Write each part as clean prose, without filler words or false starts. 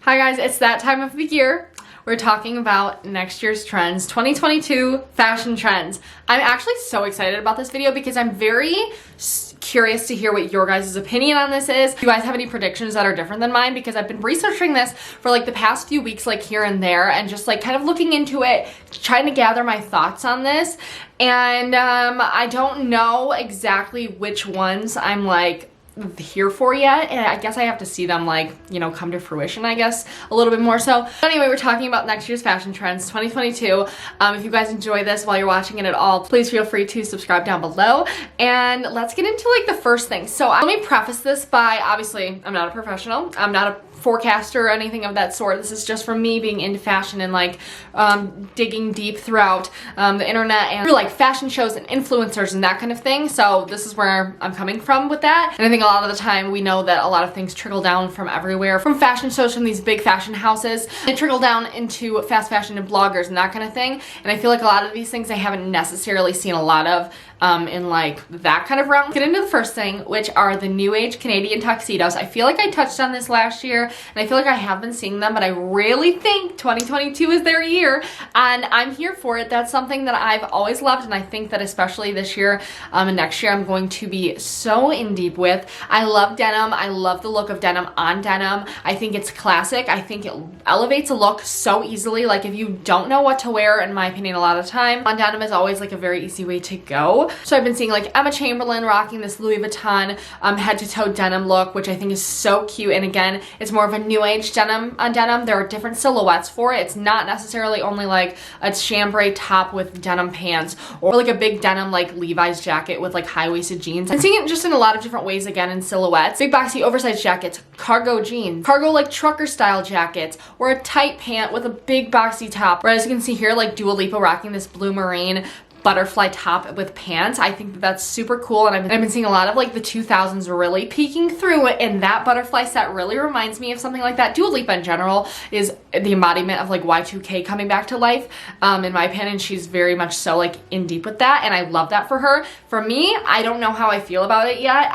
Hi guys, it's that time of the year. We're talking about next year's trends, 2022 fashion trends. I'm actually so excited about this video because I'm very curious to hear what your guys' opinion on this is. Do you guys have any predictions that are different than mine? Because I've been researching this for like the past few weeks, like here and there, and just like kind of looking into it, trying to gather my thoughts on this. And I don't know exactly which ones I'm like here for yet, and I guess I have to see them like, you know, come to fruition, I guess, a little bit more so. But anyway, we're talking about next year's fashion trends, 2022. If you guys enjoy this while you're watching it at all, please feel free to subscribe down below. And let's get into like the first thing. So let me preface this by, obviously, I'm not a professional. I'm not a forecaster or anything of that sort. This is just from me being into fashion and like digging deep throughout the internet and through like fashion shows and influencers and that kind of thing. So this is where I'm coming from with that. And I think a lot of the time we know that a lot of things trickle down from everywhere, from fashion shows, from these big fashion houses. They trickle down into fast fashion and bloggers and that kind of thing. And I feel like a lot of these things I haven't necessarily seen a lot of in like that kind of realm. Get into the first thing, which are the new age Canadian tuxedos. I feel like I touched on this last year and I feel like I have been seeing them, but I really think 2022 is their year and I'm here for it. That's something that I've always loved, and I think that especially this year and next year I'm going to be so in deep with. I love denim. I love the look of denim on denim. I think it's classic. I think it elevates a look so easily. Like if you don't know what to wear, in my opinion, a lot of time, on denim is always like a very easy way to go. So I've been seeing like Emma Chamberlain rocking this Louis Vuitton head to toe denim look, which I think is so cute. And again, it's more of a new age denim on denim. There are different silhouettes for it. It's not necessarily only like a chambray top with denim pants or like a big denim like Levi's jacket with like high-waisted jeans. I'm seeing it just in a lot of different ways, again, in silhouettes. Big boxy oversized jackets, cargo jeans, cargo like trucker style jackets, or a tight pant with a big boxy top. Or as you can see here, like Dua Lipa rocking this blue marine butterfly top with pants. I think that that's super cool, and I've been seeing a lot of like the 2000s really peeking through it, and that butterfly set really reminds me of something like that. Dua Lipa in general is the embodiment of like Y2K coming back to life. In my opinion, she's very much so like in deep with that, and I love that for her. For me, I don't know how I feel about it yet.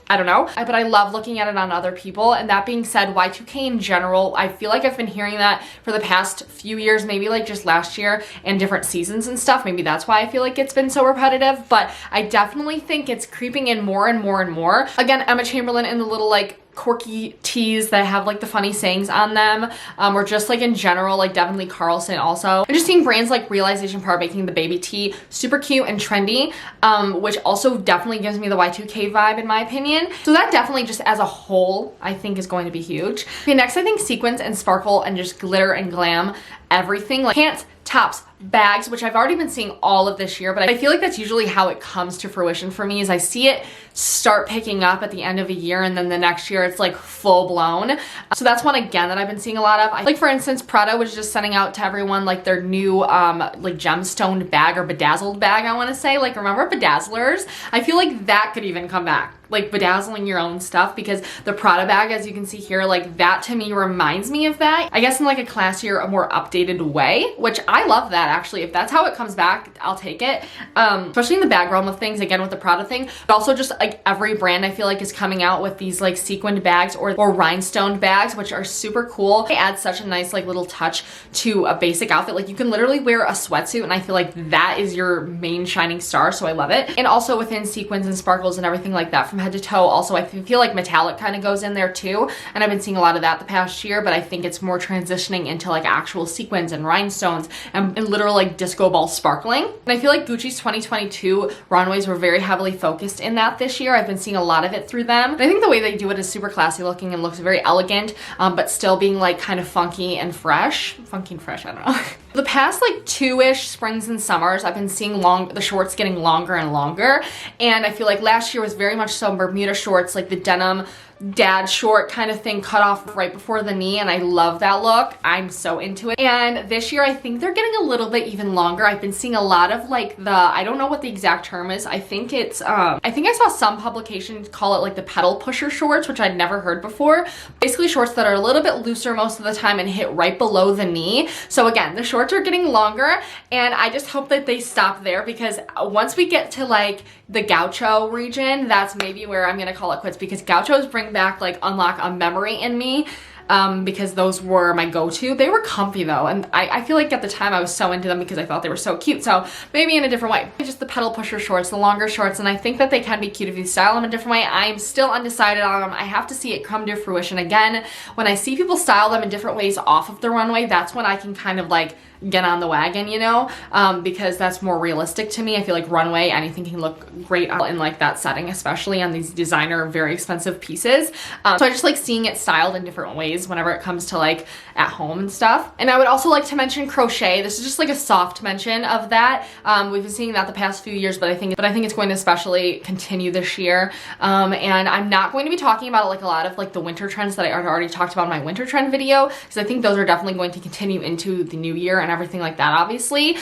I don't know, but I love looking at it on other people. And that being said, Y2K in general, I feel like I've been hearing that for the past few years, maybe like just last year and different seasons and stuff. Maybe that's why I feel like it's been so repetitive, but I definitely think it's creeping in more and more and more. Again, Emma Chamberlain in the little like quirky tees that have like the funny sayings on them, or just like in general, like Devin Carlson also. I'm just seeing brands like Realization Part making the baby tee super cute and trendy, which also definitely gives me the Y2K vibe in my opinion. So that definitely just as a whole, I think is going to be huge. Okay, next I think sequins and sparkle and just glitter and glam everything, like pants, tops, bags, which I've already been seeing all of this year, but I feel like that's usually how it comes to fruition for me, is I see it start picking up at the end of a year and then the next year it's like full blown. So that's one again that I've been seeing a lot of. Like for instance, Prada was just sending out to everyone like their new like gemstoned bag or bedazzled bag, I want to say. Like remember bedazzlers? I feel like that could even come back, like bedazzling your own stuff, because the Prada bag, as you can see here, like that to me reminds me of that, I guess in like a classier, a more updated way, which I love that actually. If that's how it comes back, I'll take it. Especially in the bag realm of things, again with the Prada thing, but also just like every brand I feel like is coming out with these like sequined bags or rhinestoned bags, which are super cool. They add such a nice like little touch to a basic outfit. Like you can literally wear a sweatsuit and I feel like that is your main shining star, so I love it. And also within sequins and sparkles and everything like that from head to toe, also I feel like metallic kind of goes in there too, and I've been seeing a lot of that the past year, but I think it's more transitioning into like actual sequins and rhinestones and literal like disco ball sparkling. And I feel like Gucci's 2022 runways were very heavily focused in that this year. I've been seeing a lot of it through them, and I think the way they do it is super classy looking and looks very elegant, but still being like kind of funky and fresh, I don't know. The past like two-ish springs and summers, I've been seeing the shorts getting longer and longer, and I feel like last year was very much so Bermuda shorts, like the denim dad short kind of thing cut off right before the knee, and I love that look. I'm so into it. And this year I think they're getting a little bit even longer. I've been seeing a lot of like the, I don't know what the exact term is. I think it's I think I saw some publications call it like the pedal pusher shorts, which I'd never heard before. Basically shorts that are a little bit looser most of the time and hit right below the knee. So again, the shorts are getting longer, and I just hope that they stop there, because once we get to like the gaucho region, that's maybe where I'm gonna call it quits, because gauchos bring back like unlock a memory in me because those were my go-to. They were comfy though, and I feel like at the time I was so into them because I thought they were so cute. So maybe in a different way. Just the pedal pusher shorts, the longer shorts, and I think that they can be cute if you style them a different way. I'm still undecided on them. I have to see it come to fruition. Again, when I see people style them in different ways off of the runway, that's when I can kind of like get on the wagon, you know, because that's more realistic to me. I feel like runway, anything can look great in like that setting, especially on these designer, very expensive pieces. So I just like seeing it styled in different ways whenever it comes to like at home and stuff. And I would also like to mention crochet. This is just like a soft mention of that. We've been seeing that the past few years, but I think it's going to especially continue this year. And I'm not going to be talking about like a lot of like the winter trends that I already talked about in my winter trend video, because I think those are definitely going to continue into the new year and everything like that, obviously.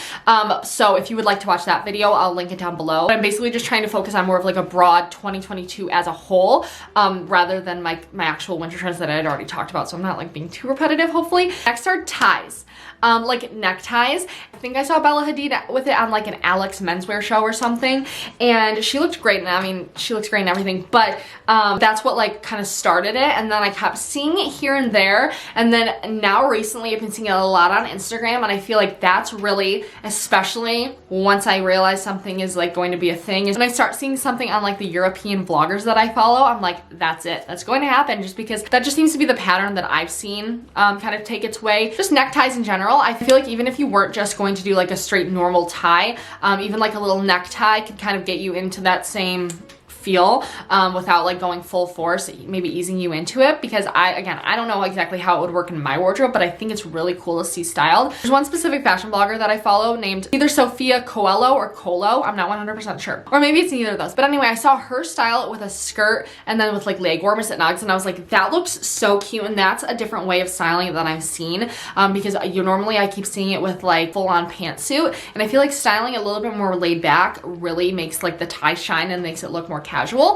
So if you would like to watch that video, I'll link it down below. But I'm basically just trying to focus on more of like a broad 2022 as a whole, rather than my actual winter trends that I had already talked about. So I'm not like being too repetitive, hopefully. Next are ties. Like neckties. I think I saw Bella Hadid with it on like an Alex menswear show or something, and she looked great. And I mean, she looks great and everything, but that's what like kind of started it, and then I kept seeing it here and there, and then now recently I've been seeing it a lot on Instagram, and I feel like that's really, especially once I realize something is like going to be a thing, is when I start seeing something on like the European vloggers that I follow, I'm like, that's it, that's going to happen, just because that just seems to be the pattern that I've seen kind of take its way. Just neckties in general, I feel like even if you weren't just going to do like a straight normal tie, even like a little necktie could kind of get you into that same feel without like going full force, maybe easing you into it, because I don't know exactly how it would work in my wardrobe, but I think it's really cool to see styled. There's one specific fashion blogger that I follow named either Sophia Coelho or Colo, I'm not 100% sure, or maybe it's neither of those, but anyway, I saw her style it with a skirt and then with like leg warmers at Nugs, and I was like, that looks so cute, and that's a different way of styling it than I've seen, because normally I keep seeing it with like full-on pantsuit, and I feel like styling a little bit more laid back really makes like the tie shine and makes it look more casual.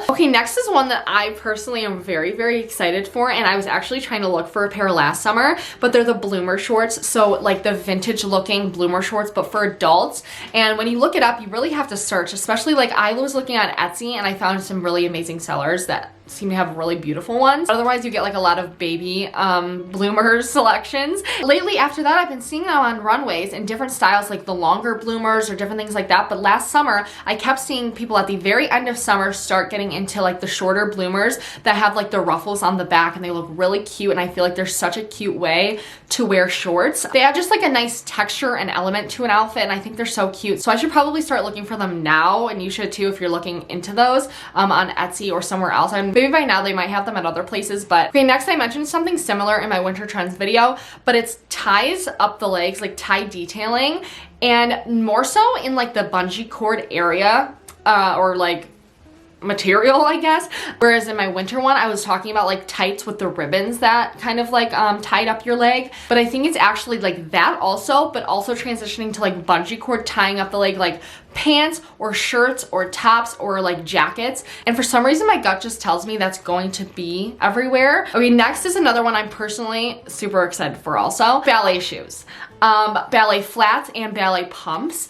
Okay, next is one that I personally am very, very excited for, and I was actually trying to look for a pair last summer, but they're the bloomer shorts, so like the vintage looking bloomer shorts, but for adults. And when you look it up, you really have to search, especially like I was looking on Etsy and I found some really amazing sellers that seem to have really beautiful ones. Otherwise, you get like a lot of baby bloomers selections. Lately, after that, I've been seeing them on runways in different styles, like the longer bloomers or different things like that. But last summer, I kept seeing people at the very end of summer start getting into like the shorter bloomers that have like the ruffles on the back, and they look really cute, and I feel like they're such a cute way to wear shorts. They have just like a nice texture and element to an outfit, and I think they're so cute. So I should probably start looking for them now, and you should too if you're looking into those on Etsy or somewhere else. Maybe by now they might have them at other places, but okay, next I mentioned something similar in my winter trends video, but it's ties up the legs, like tie detailing, and more so in like the bungee cord area, or like material, I guess. Whereas in my winter one, I was talking about like tights with the ribbons that kind of like tied up your leg. But I think it's actually like that also, but also transitioning to like bungee cord tying up the leg, like pants or shirts or tops or like jackets. And for some reason, my gut just tells me that's going to be everywhere. Okay, next is another one I'm personally super excited for also. Ballet shoes. Ballet flats and ballet pumps.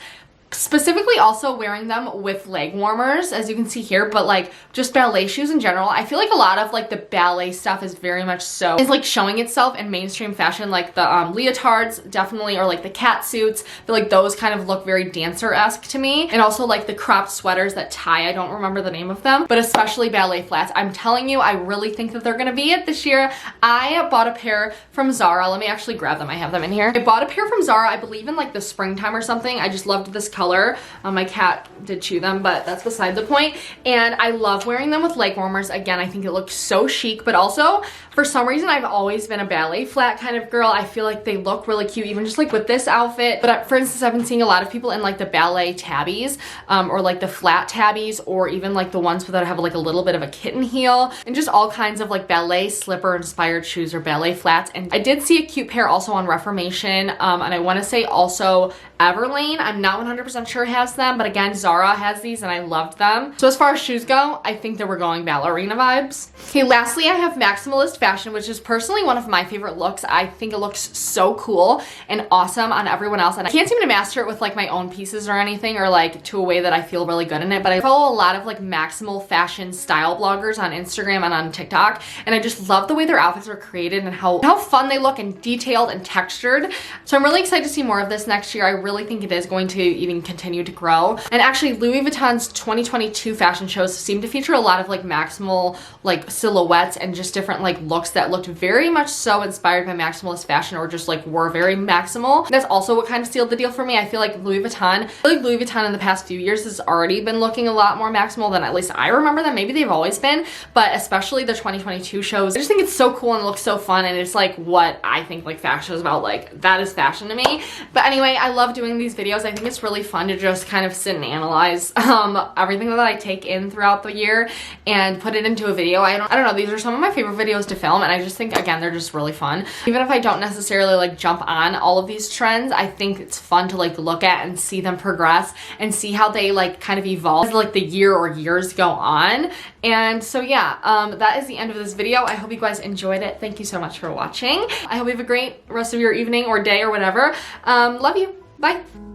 Specifically also wearing them with leg warmers, as you can see here, but like just ballet shoes in general. I feel like a lot of like the ballet stuff is very much so, is like showing itself in mainstream fashion, like the leotards definitely, or like the cat suits. I feel like those kind of look very dancer-esque to me. And also like the cropped sweaters that tie, I don't remember the name of them, but especially ballet flats. I'm telling you, I really think that they're gonna be it this year. I bought a pair from Zara. Let me actually grab them. I have them in here. I bought a pair from Zara, I believe in like the springtime or something. I just loved this color. My cat did chew them, but that's beside the point. And I love wearing them with leg warmers. Again, I think it looks so chic, but also for some reason, I've always been a ballet flat kind of girl. I feel like they look really cute, even just like with this outfit. But for instance, I've been seeing a lot of people in like the ballet tabbies, or like the flat tabbies, or even like the ones that have like a little bit of a kitten heel, and just all kinds of like ballet slipper inspired shoes or ballet flats. And I did see a cute pair also on Reformation, and I want to say also Everlane. I'm not 100% sure has them, but again, Zara has these and I loved them. So as far as shoes go, I think that we're going ballerina vibes. Okay, lastly, I have Maximalist fashion, which is personally one of my favorite looks. I think it looks so cool and awesome on everyone else, and I can't seem to master it with like my own pieces or anything, or like to a way that I feel really good in it. But I follow a lot of like maximal fashion style bloggers on Instagram and on TikTok, and I just love the way their outfits are created and how fun they look and detailed and textured. So I'm really excited to see more of this next year. I really think it is going to even continue to grow. And actually Louis Vuitton's 2022 fashion shows seem to feature a lot of like maximal like silhouettes and just different like looks that looked very much so inspired by maximalist fashion, or just like were very maximal. That's also what kind of sealed the deal for me. I feel like Louis Vuitton in the past few years has already been looking a lot more maximal than at least I remember them. Maybe they've always been, but especially the 2022 shows. I just think it's so cool and it looks so fun, and it's like what I think like fashion is about. Like that is fashion to me. But anyway, I love doing these videos. I think it's really fun to just kind of sit and analyze everything that I take in throughout the year and put it into a video. I don't know, these are some of my favorite videos to film, and I just think again they're just really fun. Even if I don't necessarily like jump on all of these trends, I think it's fun to like look at and see them progress and see how they like kind of evolve as like the year or years go on. And so yeah, that is the end of this video. I hope you guys enjoyed it. Thank you so much for watching. I hope you have a great rest of your evening or day or whatever. Love you. Bye.